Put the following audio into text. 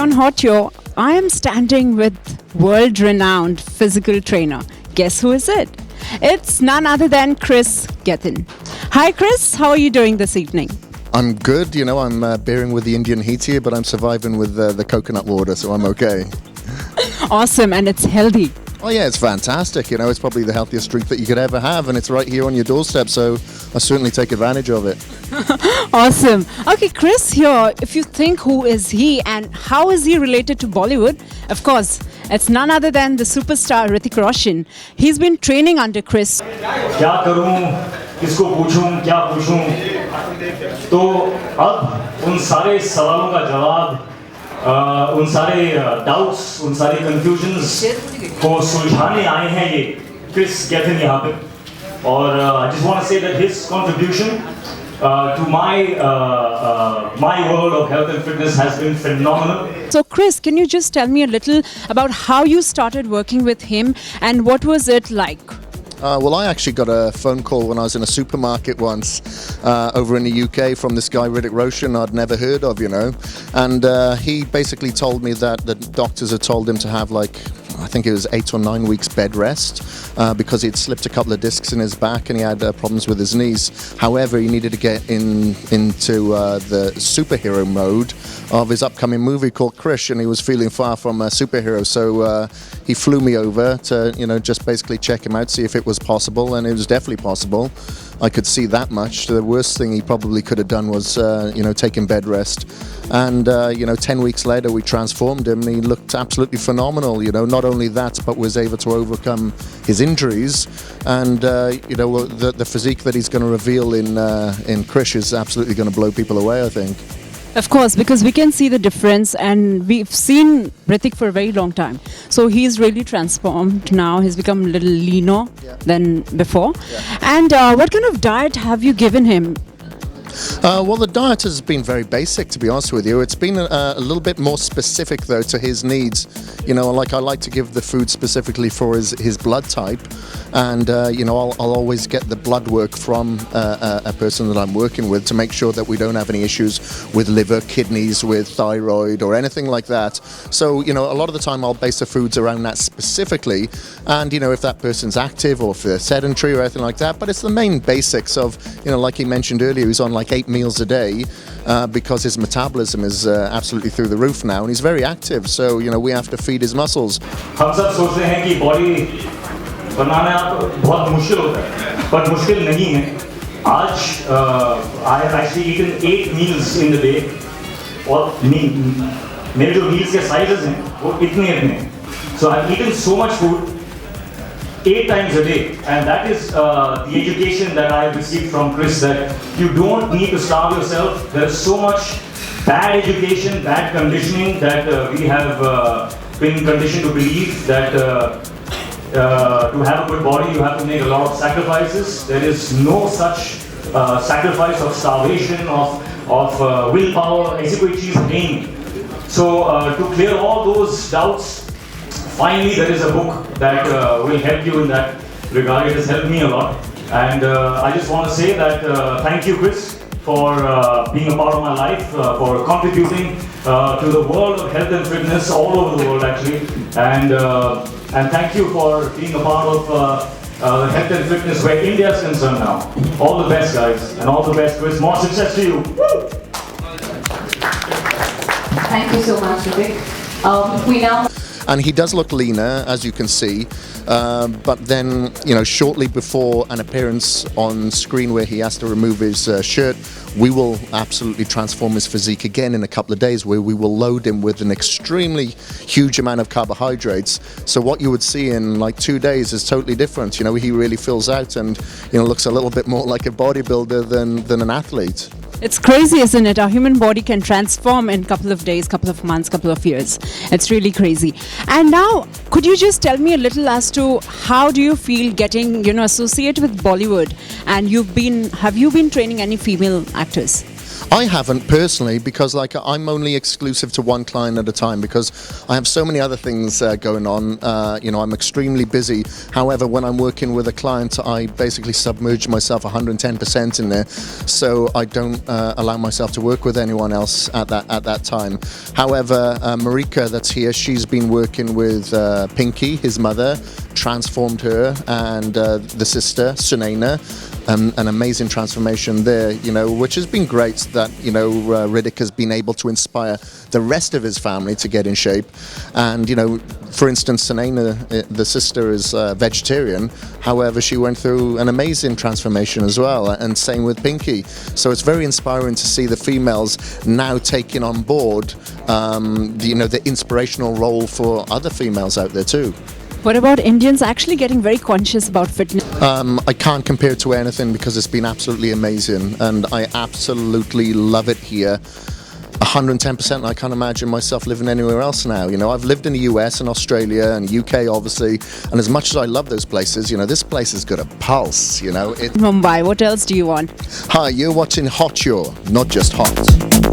on Hoture, I am standing with world-renowned physical trainer. Guess who is it? It's none other than Kris Gethin. Hi Kris, how are you doing this evening? I'm good, I'm bearing with the Indian heat here, but I'm surviving with the coconut water, so I'm okay. Awesome, and it's healthy. Oh yeah, it's fantastic, it's probably the healthiest drink that you could ever have, and it's right here on your doorstep, so I certainly take advantage of it. Awesome. Okay, Kris here, if you think who is he and how is he related to Bollywood, of course, it's none other than the superstar Hrithik Roshan. He's been training under Kris. क्या करूं, किसको पूछूं, क्या पूछूं, तो अब उन सारे सवालों का जवाब, उन सारे डाउट्स, उन सारे कंफ्यूजन्स को सुलझाने आए हैं ये क्रिस गेथिन यहाँ पे, और I just want to say that his contribution to my world of health and fitness has been phenomenal. So Kris, can you just tell me a little about how you started working with him and what was it like? Well, I actually got a phone call when I was in a supermarket once over in the UK from this guy, Hrithik Roshan, I'd never heard of, and he basically told me that the doctors had told him to have I think it was 8 or 9 weeks bed rest because he'd slipped a couple of discs in his back and he had problems with his knees. However, he needed to get into the superhero mode of his upcoming movie called Krish, and he was feeling far from a superhero, so he flew me over to just basically check him out, see if it was possible, and it was definitely possible. I could see that much. The worst thing he probably could have done was taking bed rest, and 10 weeks later we transformed him and he looked absolutely phenomenal. Not only that, but was able to overcome his injuries, and the physique that he's going to reveal in Krish is absolutely going to blow people away, I think. Of course, because we can see the difference, and we've seen Hrithik for a very long time. So he's really transformed now. He's become a little leaner than before. Yeah. And what kind of diet have you given him? Well, the diet has been very basic, to be honest with you. It's been a little bit more specific, though, to his needs. I like to give the food specifically for his blood type, and I'll always get the blood work from a person that I'm working with to make sure that we don't have any issues with liver, kidneys, with thyroid, or anything like that. So, a lot of the time I'll base the foods around that specifically, and if that person's active or if they're sedentary or anything like that. But it's the main basics of, like he mentioned earlier, he's on 8 meals a day because his metabolism is absolutely through the roof now, and he's very active, so we have to feed his muscles. हम सब सोचते हैं कि body बनाना बहुत मुश्किल होता है, पर मुश्किल नहीं है. आज I have actually eaten 8 meals in the day, और मेरे जो meals के sizes हैं वो इतने. So I've eaten so much food 8 times a day, and that is the education that I have received from Kris, that you don't need to starve yourself. There is so much bad education, bad conditioning that we have been conditioned to believe that to have a good body you have to make a lot of sacrifices. There is no such sacrifice of starvation, of willpower. ऐसी कोई चीज़ नहीं. So to clear all those doubts, finally, there is a book that will help you in that regard. It has helped me a lot, and I just want to say that thank you, Kris, for being a part of my life, for contributing to the world of health and fitness all over the world, actually, and thank you for being a part of health and fitness where India is concerned now. All the best, guys, and all the best, Kris. More success to you. Woo! Thank you so much, Hrithik. We now. And he does look leaner, as you can see, but then, shortly before an appearance on screen where he has to remove his shirt, we will absolutely transform his physique again in a couple of days, where we will load him with an extremely huge amount of carbohydrates. So what you would see in 2 days is totally different. He really fills out and, looks a little bit more like a bodybuilder than an athlete. It's crazy, isn't it? Our human body can transform in a couple of days, couple of months, couple of years. It's really crazy. And now, could you just tell me a little as to how do you feel getting, associated with Bollywood? And have you been training any female actors? I haven't personally, because like I'm only exclusive to one client at a time because I have so many other things going on. I'm extremely busy. However, when I'm working with a client, I basically submerge myself 110% in there, so I don't allow myself to work with anyone else at that time. However, Marika, that's here, she's been working with Pinky, his mother, transformed her, and the sister Sunaina. An amazing transformation there, which has been great that, Hrithik has been able to inspire the rest of his family to get in shape. And, for instance, Sunaina, the sister, is vegetarian. However, she went through an amazing transformation as well, and same with Pinky. So it's very inspiring to see the females now taking on board, the inspirational role for other females out there too. What about Indians actually getting very conscious about fitness? I can't compare it to anything because it's been absolutely amazing, and I absolutely love it here. 110%. I can't imagine myself living anywhere else now. I've lived in the US and Australia and UK, obviously, and as much as I love those places, this place has got a pulse. Mumbai, what else do you want? Hi, you're watching Hoture, not just hot.